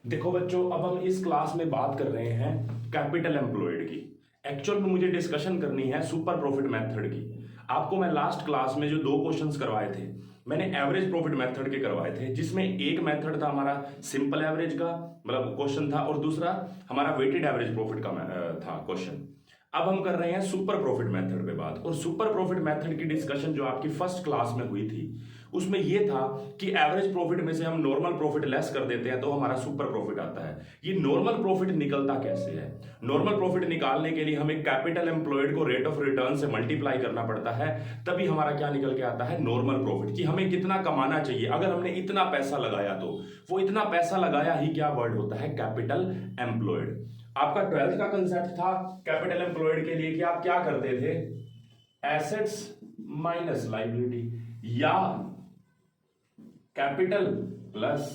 देखो बच्चों, अब हम इस क्लास में बात कर रहे हैं कैपिटल एम्प्लॉयड की। एक्चुअल में मुझे डिस्कशन करनी है सुपर प्रॉफिट मेथड की। आपको मैं लास्ट क्लास में जो दो क्वेश्चंस करवाए थे, मैंने एवरेज प्रॉफिट मेथड के करवाए थे, जिसमें एक मेथड था हमारा सिंपल एवरेज का, मतलब क्वेश्चन था, और दूसरा हमारा वेटेड एवरेज प्रॉफिट का था क्वेश्चन। अब हम कर रहे हैं सुपर प्रॉफिट मेथड पे बात। और सुपर प्रॉफिट मेथड की डिस्कशन जो आपकी फर्स्ट क्लास में हुई थी, उसमें यह था कि एवरेज प्रॉफिट में से हम नॉर्मल प्रॉफिट लेस कर देते हैं तो हमारा सुपर प्रॉफिट आता है। ये नॉर्मल प्रॉफिट निकलता कैसे है? नॉर्मल प्रॉफिट निकालने के लिए हमें कैपिटल एम्प्लॉयड को रेट ऑफ रिटर्न से मल्टीप्लाई करना पड़ता है, तभी हमारा क्या निकल के आता है, नॉर्मल प्रॉफिट। कि हमें कितना कमाना चाहिए, अगर हमने इतना पैसा लगाया तो वो इतना पैसा लगाया ही क्या वर्ड होता है, कैपिटल एम्प्लॉयड। आपका 12th का कंसेप्ट था कैपिटल एम्प्लॉयड के लिए कि आप क्या करते थे, एसेट्स माइनस लायबिलिटी या कैपिटल प्लस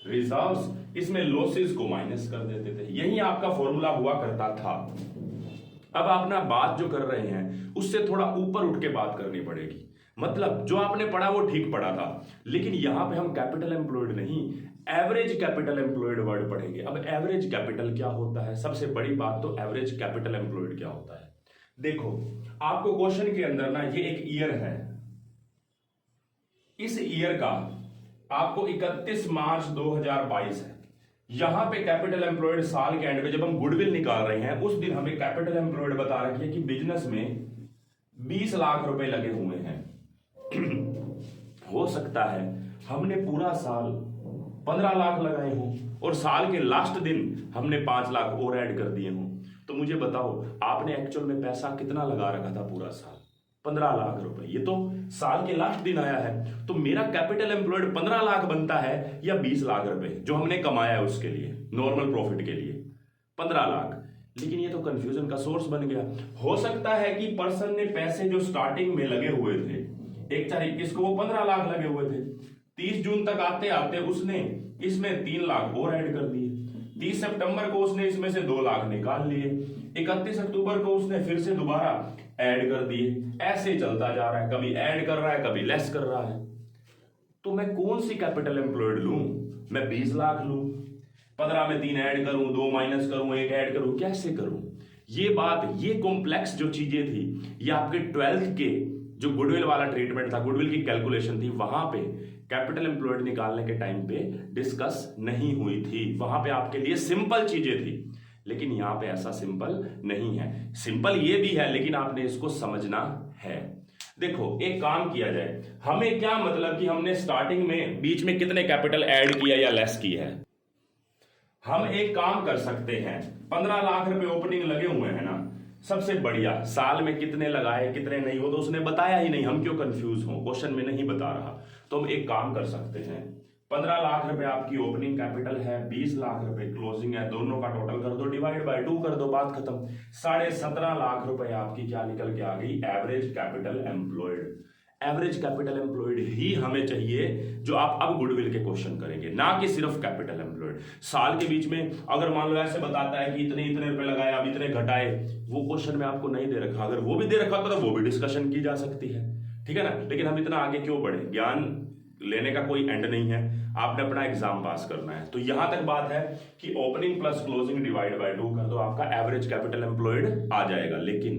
रिजर्व्स, इसमें लॉसेस को माइनस कर देते थे। यही आपका फॉर्मूला हुआ करता था। अब आप ना बात जो कर रहे हैं उससे थोड़ा ऊपर उठ के बात करनी पड़ेगी। मतलब जो आपने पढ़ा वो ठीक पढ़ा था, लेकिन यहां पे हम कैपिटल एम्प्लॉयड नहीं, एवरेज कैपिटल एम्प्लॉयड वर्ड पढ़ेंगे। अब एवरेज कैपिटल क्या होता है, सबसे बड़ी बात तो एवरेज कैपिटल एम्प्लॉयड क्या होता है। देखो, आपको क्वेश्चन के अंदर ना ये एक ईयर है, इस ईयर का आपको 31 मार्च 2022 है। यहां पे कैपिटल एम्प्लॉयड साल के एंड में जब हम गुडविल निकाल रहे हैं, उस दिन हमें कैपिटल एम्प्लॉयड बता रखी है कि बिजनेस में 20 लाख रुपए लगे हुए हैं। हो सकता है हमने पूरा साल 15 लाख लगाए हों और साल के लास्ट दिन हमने 5 लाख और ऐड कर दिए हों। तो मुझे बताओ, आपने एक्चुअल में पैसा कितना लगा रखा था पूरा साल? 15 लाख रुपए। ये तो साल के लास्ट दिन आया है, तो मेरा कैपिटल एम्प्लॉयड 15 लाख बनता है या 20 लाख रुपए जो हमने कमाया है उसके लिए, नॉर्मल प्रॉफिट के लिए 15 लाख। लेकिन ये तो कंफ्यूजन का सोर्स बन गया। हो सकता है कि पर्सन ने पैसे जो स्टार्टिंग में लगे हुए थे, 1/4/21 को वो 15 लाख लगे हुए थे, 30 जून तक आते आते उसने इसमें 3 लाख और ऐड कर दिए, 30 सितंबर को उसने इसमें से 2 लाख निकाल लिए, 31 अक्टूबर को उसने फिर से दोबारा ऐड कर दिए। ऐसे चलता जा रहा है, कभी ऐड कर रहा है, कभी लेस कर रहा है। तो मैं कौन सी कैपिटल एम्प्लॉयड लूं? मैं 20 लाख लूं, 15 में 3 ऐड करूं, 2 माइनस करूं, 1 ऐड करूं, कैसे करूं? ये बात, ये कॉम्प्लेक्स जो चीजें थी, ये आपके 12th के जो गुडविल वाला ट्रीटमेंट था, गुडविल की कैलकुलेशन थी, वहां पे कैपिटल एम्प्लॉयड निकालने के टाइम पे डिस्कस नहीं हुई थी। वहां पे आपके लिए सिंपल चीजें थी, लेकिन यहां पे ऐसा सिंपल नहीं है। सिंपल ये भी है, लेकिन आपने इसको समझना है। देखो, एक काम किया जाए, हमें क्या मतलब कि हमने स्टार्टिंग में बीच में कितने कैपिटल ऐड किया या लेस किया है। हम एक काम कर सकते हैं, 15 लाख रुपए ओपनिंग लगे हुए हैं ना, सबसे बढ़िया साल में कितने लगाए कितने नहीं, वो तो उसने बताया ही नहीं, हम क्यों कंफ्यूज हो, क्वेश्चन में नहीं बता रहा। तो हम एक काम कर सकते हैं, 15 लाख रुपए आपकी ओपनिंग कैपिटल है, 20 लाख रुपए क्लोजिंग है, दोनों का टोटल कर दो, डिवाइड बाय 2 कर दो, बात खत्म। 17.5 लाख रुपए आपकी क्या निकल के आ गई, average capital employed. Average capital employed ही हमें चाहिए जो आप अब गुडविल के क्वेश्चन करेंगे, ना कि सिर्फ कैपिटल एम्प्लॉयड। साल के बीच में अगर मान लो ऐसे बताता है कि इतने इतने रुपए लगाए, अब इतने घटाए, वो क्वेश्चन में आपको नहीं दे रखा। अगर वो भी दे रखा तो वो भी डिस्कशन की जा सकती है, ठीक है ना। लेकिन हम इतना आगे क्यों बढ़े, ज्ञान लेने का कोई एंड नहीं है, आपने अपना एग्जाम पास करना है। तो यहां तक बात है कि opening plus closing divide by 2 कर दो, आपका एवरेज कैपिटल एम्प्लॉयड आ जाएगा। लेकिन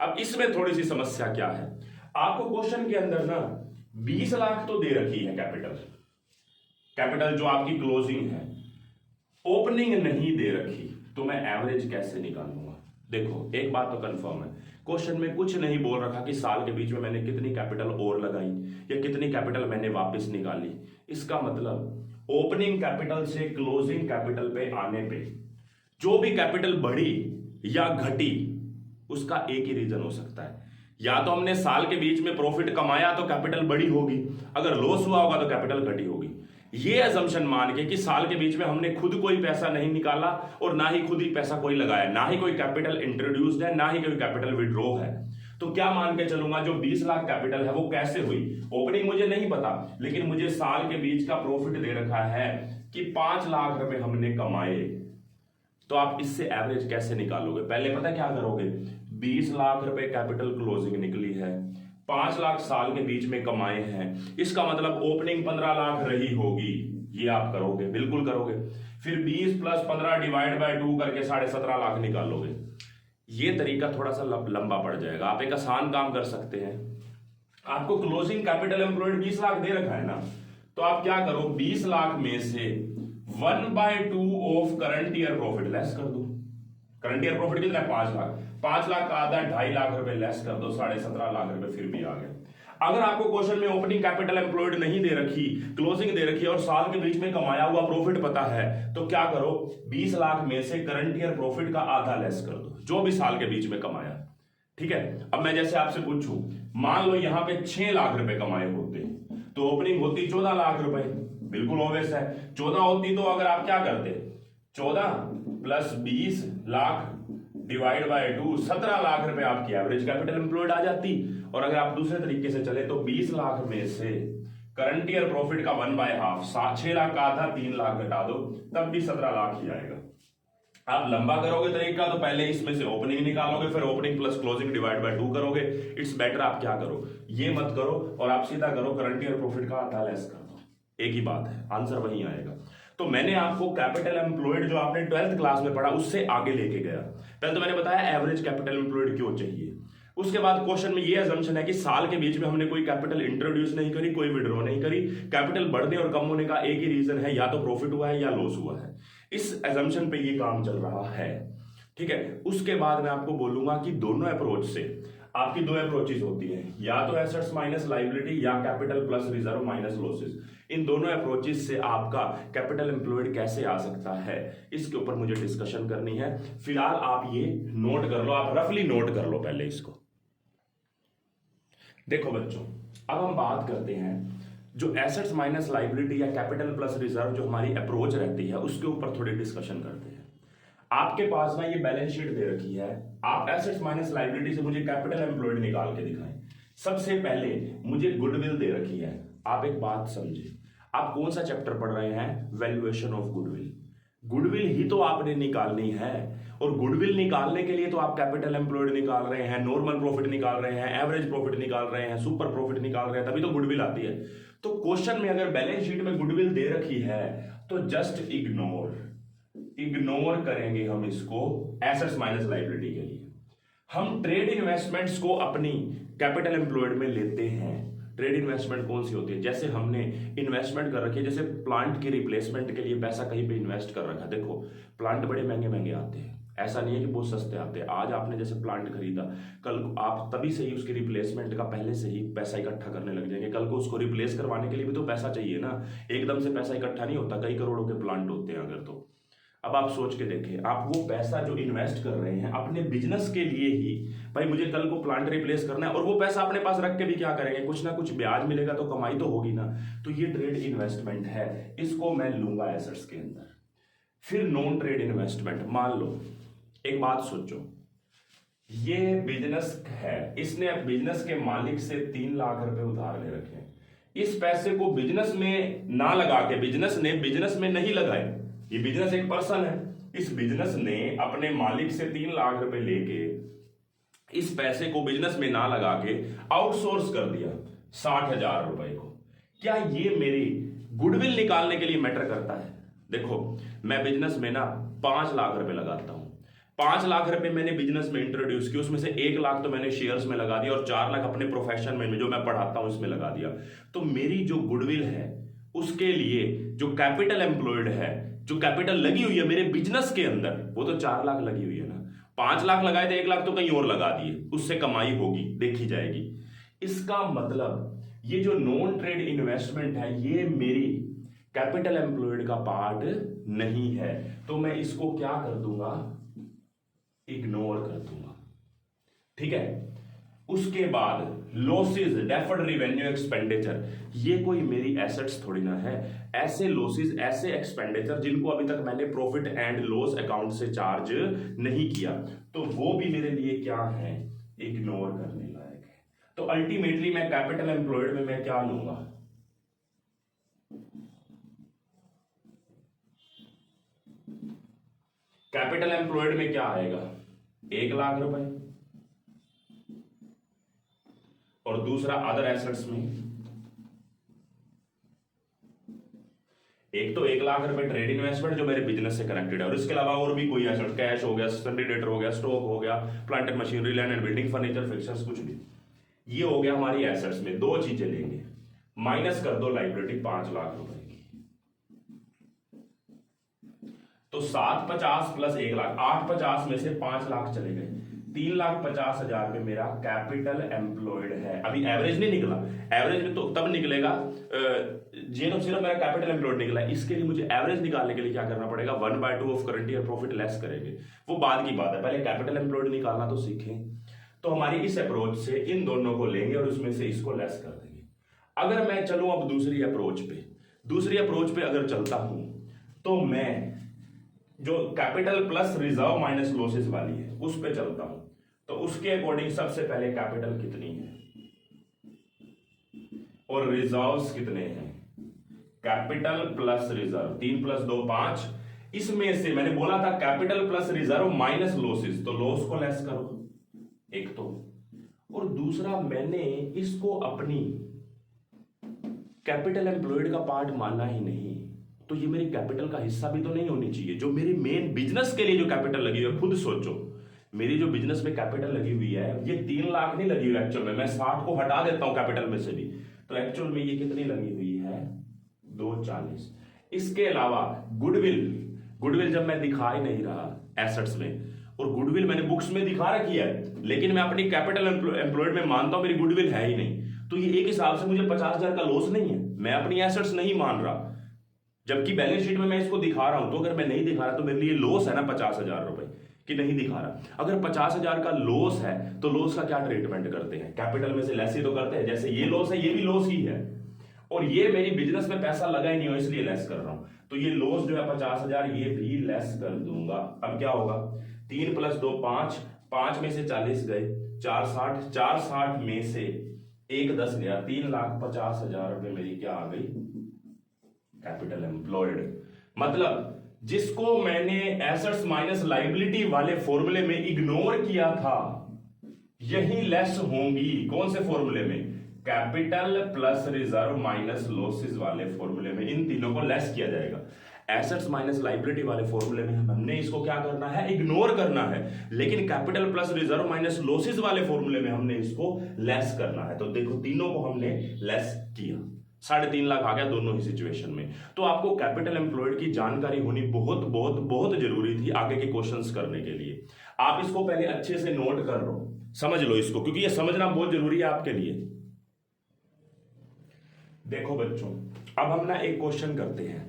अब इसमें थोड़ी सी समस्या क्या है, आपको क्वेश्चन के अंदर ना 20 लाख तो दे रखी है कैपिटल जो आपकी क्लोजिंग है, ओपनिंग नहीं दे रखी, तो मैं एवरेज कैसे निकालूंगा। देखो, एक बात तो कंफर्म है, क्वेश्चन में कुछ नहीं बोल रखा कि साल के बीच में मैंने कितनी कैपिटल और लगाई या कितनी कैपिटल मैंने वापस निकाली। इसका मतलब ओपनिंग कैपिटल से क्लोजिंग कैपिटल पे आने पे जो भी कैपिटल बढ़ी या घटी, उसका एक ही रीजन हो सकता है, या तो हमने साल के बीच में प्रॉफिट कमाया तो कैपिटल बड़ी होगी, अगर लॉस हुआ होगा तो कैपिटल घटी होगी। ये अजम्पशन मान के कि साल के बीच में हमने खुद कोई पैसा नहीं निकाला और ना ही खुद ही पैसा कोई लगाया, ना ही कोई कैपिटल इंट्रोड्यूस्ड है, ना ही कोई कैपिटल विड्रॉ है, तो क्या मान के चलूंगा जो 20 लाख कैपिटल है वो कैसे हुई। ओपनिंग मुझे नहीं पता, लेकिन मुझे साल के बीच का प्रॉफिट दे रखा है कि 5 लाख रुपए हमने कमाए। तो आप इससे एवरेज कैसे निकालोगे, पहले पता क्या करोगे, 20 लाख रुपए कैपिटल क्लोजिंग निकली है, 5 लाख साल के बीच में कमाए हैं, इसका मतलब ओपनिंग 15 लाख रही होगी, ये आप करोगे, बिल्कुल करोगे। फिर 20 प्लस 15 डिवाइड बाय 2 करके 17.5 लाख निकालोगे। ये तरीका थोड़ा सा लंबा पड़ जाएगा। आप एक आसान काम कर सकते हैं, आपको क्लोजिंग कैपिटल एम्प्लॉयड 20 लाख दे रखा है ना, तो आप क्या करो, 20 लाख में से 1/2 of current year profit less कर दो। करंट ईयर प्रॉफिट कितना है? 5 लाख। 5 लाख का आधा 2.5 लाख रुपए लेस कर दो, 17.5 लाख रुपए फिर भी आ गए। अगर आपको क्वेश्चन में ओपनिंग कैपिटल एम्प्लॉयड नहीं दे रखी, क्लोजिंग दे रखी है और साल के बीच में कमाया हुआ प्रॉफिट पता है, तो क्या करो, 20 लाख में से करंट ईयर प्रॉफिट का आधा लेस कर दो, जो भी साल के बीच में कमाया। ठीक है। अब मैं जैसे आपसे पूछूं, मान लो यहां पे 6 लाख रुपए कमाए होते तो ओपनिंग होती 14 लाख रुपए, बिल्कुल ऑब्वियस है। 14 होती तो अगर आप क्या करते, 14 plus 20 lakh divide by 2, 17 lakh रुपए आपकी एवरेज कैपिटल एम्प्लॉयड आ जाती। और अगर आप दूसरे तरीके से चले तो 20 लाख में से करंट ईयर प्रॉफिट का 1/2, 6 लाख का आधा 3 लाख घटा दो, तब भी 17 लाख ही आएगा। आप लंबा करोगे तरीका तो पहले इसमें से ओपनिंग निकालोगे, फिर opening plus closing divide by 2 करोगे। इट्स बेटर आप क्या करो, ये मत करो और आप सीधा करो करंट ईयर प्रॉफिट का आधा लेस कर दो, एक ही बात है, आंसर वही आएगा। तो मैंने आपको कैपिटल एम्प्लॉयड जो आपने 12th क्लास में पढ़ा उससे आगे लेके गया। पहले तो मैंने बताया एवरेज कैपिटल एम्प्लॉयड क्यों चाहिए, उसके बाद क्वेश्चन में ये अजम्पशन है कि साल के बीच में हमने कोई कैपिटल इंट्रोड्यूस नहीं करी, कोई विड्रॉ नहीं करी। कैपिटल बढ़ने और कम होने का एक ही रीजन है, या तो प्रॉफिट हुआ है या लॉस हुआ है। इस एजम्पशन पे ये काम चल रहा है। ठीक है। उसके बाद मैं आपको बोलूंगा कि दोनों अप्रोच से आपकी 2 अप्रोचेस होती है, या तो एसेट्स माइनस लाइबिलिटी या capital plus reserve minus losses. इन दोनों अप्रोचेस से आपका कैपिटल एम्प्लॉयड कैसे आ सकता है, इसके ऊपर मुझे डिस्कशन करनी है। फिलहाल आप ये नोट कर लो, आप रफली नोट कर लो पहले इसको। देखो बच्चों, अब हम बात करते हैं जो एसेट्स माइनस लाइबिलिटी या कैपिटल प्लस रिजर्व जो हमारी अप्रोच रहती है उसके ऊपर थोड़ी डिस्कशन करते हैं। आपके पास ना ये बैलेंस शीट दे रखी है, आप एसेट्स माइनस लाइबिलिटी से मुझे कैपिटल एम्प्लॉयड निकाल के दिखाएं। सबसे पहले मुझे गुडविल दे रखी है। आप एक बात समझे, आप कौन सा चैप्टर पढ़ रहे हैं? Valuation of goodwill. गुडविल ही तो आपने निकालनी है, और गुडविल निकालने के लिए तो आप कैपिटल एम्प्लॉयड निकाल रहे हैं, नॉर्मल प्रॉफिट निकाल रहे हैं, एवरेज प्रॉफिट निकाल रहे हैं, सुपर प्रॉफिट निकाल रहे हैं, तभी तो गुडविल आती है। तो क्वेश्चन में अगर बैलेंस शीट में गुडविल दे रखी है तो जस्ट इग्नोर करेंगे हम इसको एसेट्स माइनस लाइबिलिटी के लिए। हम ट्रेड इन्वेस्टमेंट्स को अपनी कैपिटल एम्प्लॉयड में लेते हैं। ट्रेड इन्वेस्टमेंट कौन सी होती है? जैसे हमने इन्वेस्टमेंट कर रखी है, जैसे प्लांट की रिप्लेसमेंट के लिए पैसा कहीं पे इन्वेस्ट कर रखा है। देखो प्लांट बड़े महंगे महंगे आते हैं, ऐसा नहीं है कि बहुत सस्ते आते हैं। आज आपने जैसे प्लांट खरीदा, कल आप तभी से ही उसकी रिप्लेसमेंट का पहले से ही पैसा इकट्ठा करने लग जाएंगे। कल को उसको रिप्लेस करवाने के लिए भी तो पैसा चाहिए ना, एकदम से पैसा इकट्ठा नहीं होता, कई करोड़ों के प्लांट होते हैं अगर। तो अब आप सोच के देखें, आप वो पैसा जो इन्वेस्ट कर रहे हैं अपने बिजनेस के लिए ही, भाई मुझे कल को प्लांट रिप्लेस करना है, और वो पैसा अपने पास रख के भी क्या करेंगे, कुछ ना कुछ ब्याज मिलेगा तो कमाई तो होगी ना। तो ये ट्रेड इन्वेस्टमेंट है, इसको मैं लूंगा एसेट्स के अंदर। फिर नॉन ट्रेड इन्वेस्टमेंट, मान लो एक बात सोचो, ये बिजनेस है, इसने बिजनेस के मालिक से 3 लाख रुपए उधार ले रखे हैं। इस पैसे को बिजनेस में ना लगा के, बिजनेस ने बिजनेस में नहीं लगाए, ये बिजनेस एक पर्सन है, इस बिजनेस ने अपने मालिक से 3 लाख रुपए लेके इस पैसे को बिजनेस में ना लगा के आउटसोर्स कर दिया 60,000 रुपए को। क्या ये मेरी गुडविल निकालने के लिए मैटर करता है? देखो मैं बिजनेस में ना 5 लाख रुपए लगाता हूं, 5 लाख रुपए मैंने बिजनेस में इंट्रोड्यूस किया, उसमें से 1 लाख तो मैंने शेयर्स में लगा दिया और 4 लाख अपने प्रोफेशन में जो मैं पढ़ाता हूं उसमें लगा दिया। तो मेरी जो गुडविल है उसके लिए जो कैपिटल एम्प्लॉयड है, जो कैपिटल लगी हुई है मेरे बिजनेस के अंदर, वो तो 4 लाख लगी हुई है ना। 5 लाख लगाए थे, 1 लाख तो कहीं और लगा दिए, उससे कमाई होगी, देखी जाएगी। इसका मतलब ये जो नॉन ट्रेड इन्वेस्टमेंट है ये मेरी कैपिटल एम्प्लॉयड का पार्ट नहीं है, तो मैं इसको क्या कर दूंगा, इग्नोर कर दूंगा। ठीक है। उसके बाद लॉसेस, डेफर्ड रिवेन्यू एक्सपेंडिचर, ये कोई मेरी एसेट्स थोड़ी ना है। ऐसे लॉसेस, ऐसे एक्सपेंडिचर जिनको अभी तक मैंने प्रॉफिट एंड लॉस अकाउंट से चार्ज नहीं किया, तो वो भी मेरे लिए क्या है, इग्नोर करने लायक है। तो अल्टीमेटली मैं कैपिटल एम्प्लॉयड में मैं क्या लूंगा, कैपिटल एम्प्लॉयड में क्या आएगा, 1 लाख रुपए, और दूसरा अदर एसेट्स में 1 तो 1,00,000 रुपए ट्रेड इन्वेस्टमेंट जो मेरे बिजनेस से कनेक्टेड है, और इसके अलावा और भी कोई एसेट, कैश हो गया, सन्डी डेटर हो गया, स्टॉक हो गया, plant and machinery, land and building, furniture, fixers, कुछ भी। ये हो गया हमारी एसेट्स में। दो चीजें लेंगे, माइनस कर दो लाइबिलिटी 5,00,000 रुपए की, तो 750 प्लस 1,00,000, 850 में से 5,00,000 चले गए, 3,50,000 में मेरा कैपिटल एम्प्लॉयड है। अभी एवरेज नहीं निकला, एवरेज में तो तब निकलेगा ये तो सिर्फ मेरा कैपिटल एम्प्लॉयड निकला है। इसके लिए मुझे एवरेज निकालने के लिए क्या करना पड़ेगा, 1/2 of current year profit less करेंगे, वो बाद की बात है, पहले कैपिटल एम्प्लॉयड निकालना तो सीखें। तो हमारी इस अप्रोच से इन दोनों को लेंगे और उसमें से इसको लेस कर देंगे। अगर मैं चलूं अब दूसरी अप्रोच पे अगर चलता हूं, तो मैं जो capital plus reserve minus losses वाली है उस पे चलता हूं। तो उसके अकॉर्डिंग सबसे पहले कैपिटल कितनी है और रिजर्व्स कितने हैं, कैपिटल प्लस रिजर्व 3 + 2 5। इसमें से मैंने बोला था capital plus reserve minus losses, तो लॉस को लेस करो एक तो, और दूसरा मैंने इसको अपनी कैपिटल एम्प्लॉयड का पार्ट माना ही नहीं, तो ये मेरी कैपिटल का हिस्सा भी तो नहीं होनी चाहिए। जो मेरी मेन बिजनेस के लिए जो कैपिटल लगी हुई है, खुद सोचो, मेरी जो बिजनेस में कैपिटल लगी हुई है ये 3,00,000 नहीं लगी हुई एक्चुअल में, मैं 60 को हटा देता हूं कैपिटल में से भी, तो एक्चुअल में ये कितनी लगी हुई है, 240। इसके अलावा गुडविल जब मैं दिखा ही नहीं रहा एसेट्स में, और गुडविल मैंने बुक्स में दिखा रखी है, लेकिन मैं अपनी कैपिटल एम्प्लॉयड में मानता हूं मेरी गुडविल है ही नहीं, तो ये एक हिसाब से मुझे 50,000 का लॉस नहीं है, मैं अपनी एसेट्स नहीं मान रहा, जबकि बैलेंस शीट में मैं इसको दिखा रहा हूं। तो अगर मैं नहीं दिखा रहा तो मेरे लिए लॉस है ना 50,000 रुपए, कि नहीं दिखा रहा। अगर 50,000 का लॉस है तो लॉस का क्या ट्रीटमेंट करते हैं, कैपिटल में से लेस ही तो करते हैं, जैसे ये लॉस है ये भी लॉस ही है, और ये मेरी बिजनेस में पैसा लगा ही नहीं हो इसलिए लेस कर रहा हूं, तो ये लॉस जो है 50,000 ये भी लेस कर दूंगा। अब क्या होगा, 3 + 2 5, 5 में से 40 गए, 4 60, 4 60 में से 1 10 गया, 3,50,000 रुपए मेरी क्या आ गई, कैपिटल एम्प्लॉयड। मतलब जिसको मैंने एसेट्स माइनस लायबिलिटी वाले फॉर्मूले में इग्नोर किया था, यही लेस होंगी कौन से फॉर्मूले में, capital plus reserve minus losses वाले फॉर्मूले में, इन तीनों को लेस किया जाएगा। एसेट्स माइनस लायबिलिटी वाले फॉर्मूले में हमने इसको क्या करना है, इग्नोर करना है, लेकिन capital plus reserve minus losses वाले फॉर्मूले में हमने इसको लेस करना है। तो देखो तीनों को हमने लेस किया, 3.5 लाख आ गया दोनों ही सिचुएशन में। तो आपको कैपिटल एम्प्लॉयड की जानकारी होनी बहुत बहुत बहुत जरूरी थी आगे के क्वेश्चंस करने के लिए। आप इसको पहले अच्छे से नोट कर लो, समझ लो इसको, क्योंकि ये समझना बहुत जरूरी है आपके लिए। देखो बच्चों, अब हम ना एक क्वेश्चन करते हैं,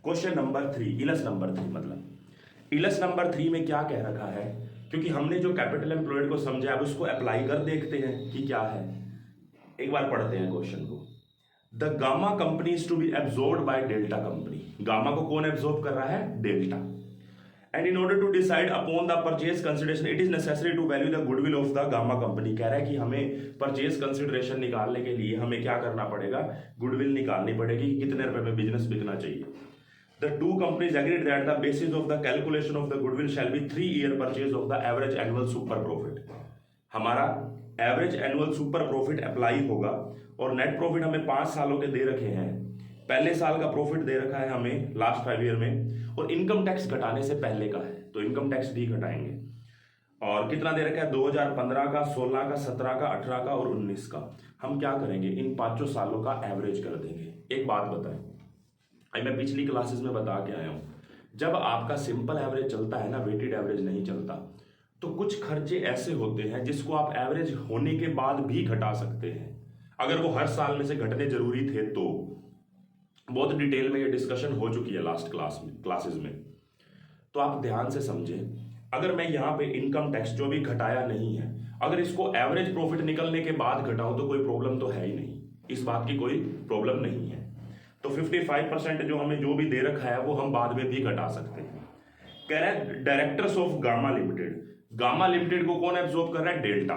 क्वेश्चन नंबर 3, इलस नंबर 3, मतलब इलस नंबर 3 में क्या कह रखा है, क्योंकि हमने जो कैपिटल एम्प्लॉयड को समझा अब उसको अप्लाई कर देखते हैं कि क्या है। एक बार पढ़ते हैं क्वेश्चन को। The gamma company is to be absorbed by delta company. Gamma को कौन एब्जॉर्ब कर रहा है, delta. And in order to decide upon the purchase consideration it is necessary to value the goodwill of the gamma company. कह रहा है कि हमें परचेज कंसिडरेशन निकालने के लिए हमें क्या करना पड़ेगा, गुडविल निकालनी पड़ेगी, कितने रुपए में बिजनेस बिकना चाहिए। The two companies agreed that the basis of the calculation of the goodwill shall be 3-year purchase of the average annual super profit। हमारा average annual super profit apply होगा, और नेट प्रॉफिट हमें 5 सालों के दे रखे हैं, पहले साल का प्रॉफिट दे रखा है हमें लास्ट 5 ईयर में, और इनकम टैक्स घटाने से पहले का है तो इनकम टैक्स भी घटाएंगे। और कितना दे रखा है, 2015 का, 16 का, 17 का, 18 का और 19 का। हम क्या करेंगे, इन 5 सालों का एवरेज कर देंगे। एक बात बताएं, मैं पिछली क्लासेस में बता के आया हूं, जब आपका सिंपल एवरेज चलता है ना, वेटेड एवरेज नहीं चलता, तो कुछ खर्चे ऐसे होते हैं जिसको आप एवरेज होने के बाद भी घटा सकते हैं, अगर वो हर साल में से घटने जरूरी थे तो। बहुत डिटेल में ये डिस्कशन हो चुकी है लास्ट क्लासेस में, तो आप ध्यान से समझें। अगर मैं यहाँ पे इनकम टैक्स जो भी घटाया नहीं है, अगर इसको एवरेज प्रॉफिट निकलने के बाद घटाऊं तो कोई प्रॉब्लम तो है ही नहीं, इस बात की कोई प्रॉब्लम नहीं है। तो 55% जो हमें जो भी दे रखा है वो हम बाद में भी घटा सकते हैं। कह रहा है directors of gamma limited, gamma limited को कौन एब्जॉर्ब कर रहा है, डेल्टा।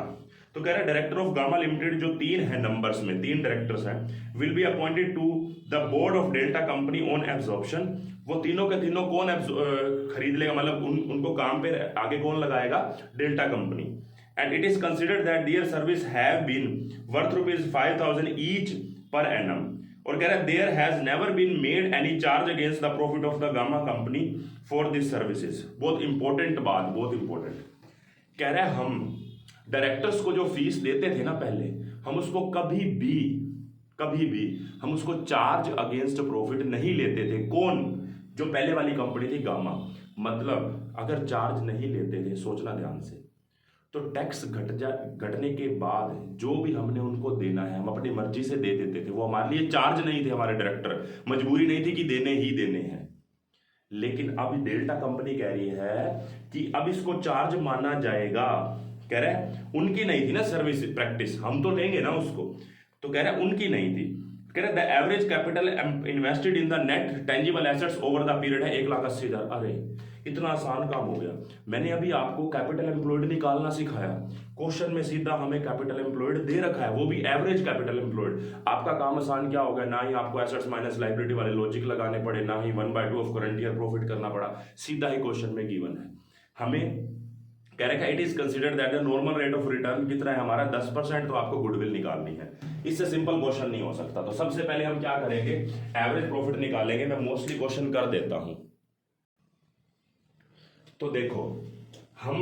तो कह रहा है डायरेक्टर ऑफ गामा लिमिटेड जो 3 है नंबर्स में, 3 डायरेक्टर्स हैं, will be appointed to the board of delta company on absorption. वो तीनों के तीनों कौन खरीद लेगा, मतलब उनको काम पे आगे कौन लगाएगा, delta company. And it is considered that their service have been worth ₹5,000 each per annum. और कह रहा है there has never been made any charge against the profit of the gamma company for this services. बहुत important बात, बहुत important. कह रहा है हम डायरेक्टर्स को जो फीस देते थे ना पहले, हम उसको कभी भी हम उसको चार्ज अगेंस्ट प्रॉफिट नहीं लेते थे। कौन? जो पहले वाली कंपनी थी गामा। मतलब अगर चार्ज नहीं लेते थे, सोचना ध्यान से, तो टैक्स घटने के बाद जो भी हमने उनको देना है हम अपनी मर्जी से दे देते थे। वो हमारे लिए चार्ज नहीं थे, हमारे डायरेक्टर, मजबूरी नहीं थी कि देने ही देने हैं। लेकिन अब डेल्टा कंपनी कह रही है कि अब इसको चार्ज माना जाएगा। कह रहा है उनकी नहीं थी ना सर्विस प्रैक्टिस, हम तो लेंगे ना उसको। तो कह रहा है उनकी नहीं थी। कह रहा है the average capital invested in the net tangible assets over the period है 1,80,000। अरे इतना आसान काम हो गया। मैंने अभी आपको कैपिटल एम्प्लॉयड निकालना सिखाया, क्वेश्चन में सीधा हमें कैपिटल एम्प्लॉयड दे रखा है, वो भी एवरेज कैपिटल एम्प्लॉयड। आपका काम आसान क्या हो गया? ना ही आपको एसेट्स माइनस लायबिलिटी वाले लॉजिक लगाने पड़े, ना ही 1/2 ऑफ करंट ईयर प्रॉफिट करना पड़ा, सीधा ही क्वेश्चन में गिवन है। हमें कह रखा है it is considered that the normal rate of return कितना है हमारा 10%, तो आपको गुडविल निकालनी है। इससे सिंपल क्वेश्चन नहीं हो सकता। तो सबसे पहले हम क्या करेंगे? एवरेज प्रॉफिट निकालेंगे। मैं मोस्टली क्वेश्चन कर देता हूं। तो देखो हम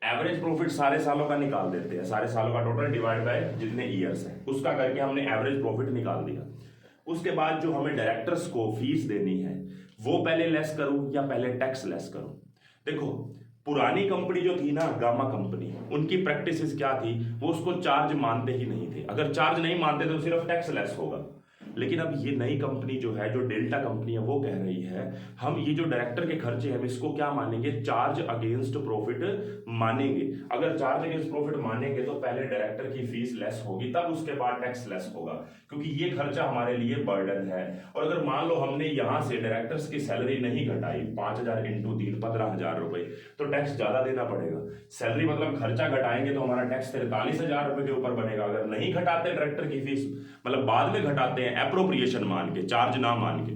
एवरेज प्रॉफिट सारे सालों का निकाल देते हैं, सारे सालों का टोटल डिवाइड बाय जितने ईयर्स है उसका करके हमने एवरेज प्रॉफिट निकाल दिया। उसके बाद जो हमें डायरेक्टर्स को फीस देनी है वो पहले लेस करूं या पहले टैक्स लेस करूं? देखो पुरानी कंपनी जो थी ना गामा कंपनी, उनकी प्रैक्टिसेस क्या थी? वो उसको चार्ज मानते ही नहीं थे। अगर चार्ज नहीं मानते तो सिर्फ टैक्स लेस होगा। लेकिन अब ये नई कंपनी जो है, जो डेल्टा कंपनी है, वो कह रही है हम ये जो डायरेक्टर के खर्चे हैं हम इसको क्या मानेंगे? चार्ज अगेंस्ट प्रॉफिट मानेंगे। अगर चार्ज अगेंस्ट प्रॉफिट मानेंगे तो पहले डायरेक्टर की फीस लेस होगी, तब उसके बाद टैक्स लेस होगा, क्योंकि ये खर्चा हमारे लिए बर्डन है। और अगर मान लो हमने यहां से डायरेक्टर्स की सैलरी नहीं घटाई, 5,000 इंटू 3 15,000 रुपए, तो टैक्स ज्यादा देना पड़ेगा। सैलरी मतलब खर्चा घटाएंगे तो हमारा टैक्स 43,000 रुपए के ऊपर बनेगा। अगर नहीं घटाते डायरेक्टर की फीस, मतलब बाद में घटाते हैं एप्रोप्रिएशन मान के, चार्ज ना मान के,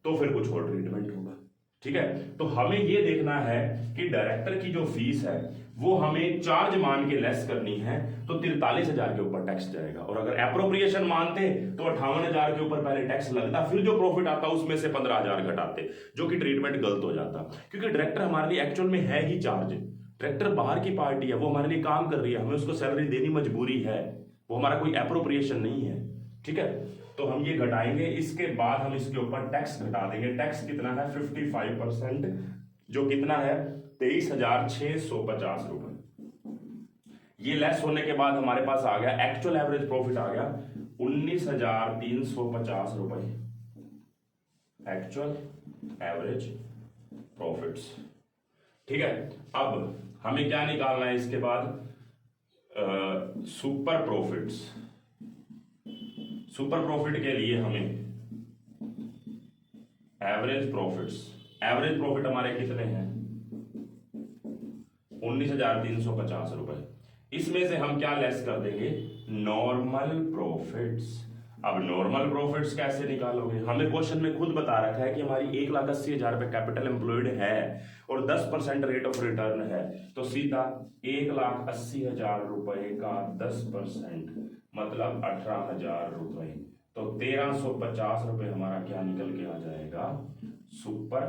तो फिर कुछ और ट्रीटमेंट होगा। ठीक है, तो हमें यह देखना है कि डायरेक्टर की जो फीस है वो हमें चार्ज मान के लेस करनी है, तो 43,000 के ऊपर टैक्स जाएगा। और अगर एप्रोप्रिएशन मानते तो 58,000 के ऊपर पहले टैक्स लगता, फिर जो प्रॉफिट आता उसमें से 15,000 घटाते, जो कि ट्रीटमेंट गलत हो जाता। क्योंकि डायरेक्टर हमारे लिए एक्चुअल में है ही चार्ज। डायरेक्टर बाहर की पार्टी है, वो हमारे लिए काम कर रही है, हमें उसको सैलरी देनी मजबूरी है, वो हमारा कोई एप्रोप्रिएशन नहीं है। ठीक है, तो हम ये घटाएंगे, इसके बाद हम इसके ऊपर टैक्स घटा देंगे। टैक्स कितना है? 55%, जो कितना है? 23,650 रुपए। ये लेस होने के बाद हमारे पास आ गया एक्चुअल एवरेज प्रॉफिट, आ गया 19,350 रुपए एक्चुअल एवरेज प्रॉफिट्स। ठीक है, अब हमें क्या निकालना है इसके बाद? Super profits. सुपर प्रॉफिट के लिए हमें एवरेज प्रॉफिट हमारे कितने हैं? 19,350 रुपए। इसमें से हम क्या लेस कर देंगे? Normal profits. अब नॉर्मल प्रॉफिट्स कैसे निकालोगे? हमें क्वेश्चन में खुद बता रखा है कि हमारी 1,80,000 रुपए कैपिटल एम्प्लॉयड है और 10% रेट ऑफ रिटर्न है, तो सीधा 1,80,000 रुपए का 10% मतलब 18,000 रुपए, तो 1,350 रुपए हमारा क्या निकल के आ जाएगा? Super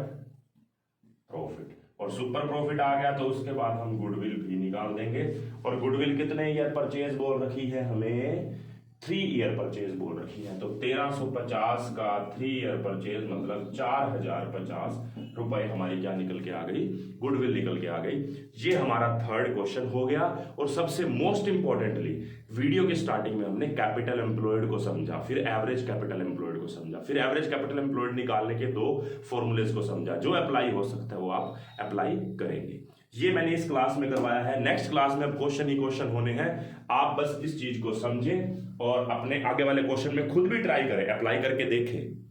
profit. और सुपर प्रॉफिट आ गया तो उसके बाद हम गुडविल भी निकाल देंगे। और गुडविल कितने ईयर परचेज बोल रखी है? हमें 3 ईयर परचेज बोल रखी है, तो 1,350 का 3 ईयर परचेज मतलब 4,050 रुपए हमारी क्या निकल के आ गई? गुडविल निकल के आ गई। ये हमारा थर्ड क्वेश्चन हो गया। और सबसे मोस्ट इंपॉर्टेंटली वीडियो के स्टार्टिंग में हमने कैपिटल एम्प्लॉयड को समझा, फिर एवरेज कैपिटल एम्प्लॉयड को समझा, फिर एवरेज कैपिटल एम्प्लॉयड निकालने के 2 फॉर्मूलेज को समझा। जो अप्लाई हो सकता है वो आप अप्लाई करेंगे। ये मैंने इस क्लास में करवाया है। नेक्स्ट क्लास में अब क्वेश्चन ही क्वेश्चन होने हैं। आप बस इस चीज को समझें और अपने आगे वाले क्वेश्चन में खुद भी ट्राई करें, अप्लाई करके देखें।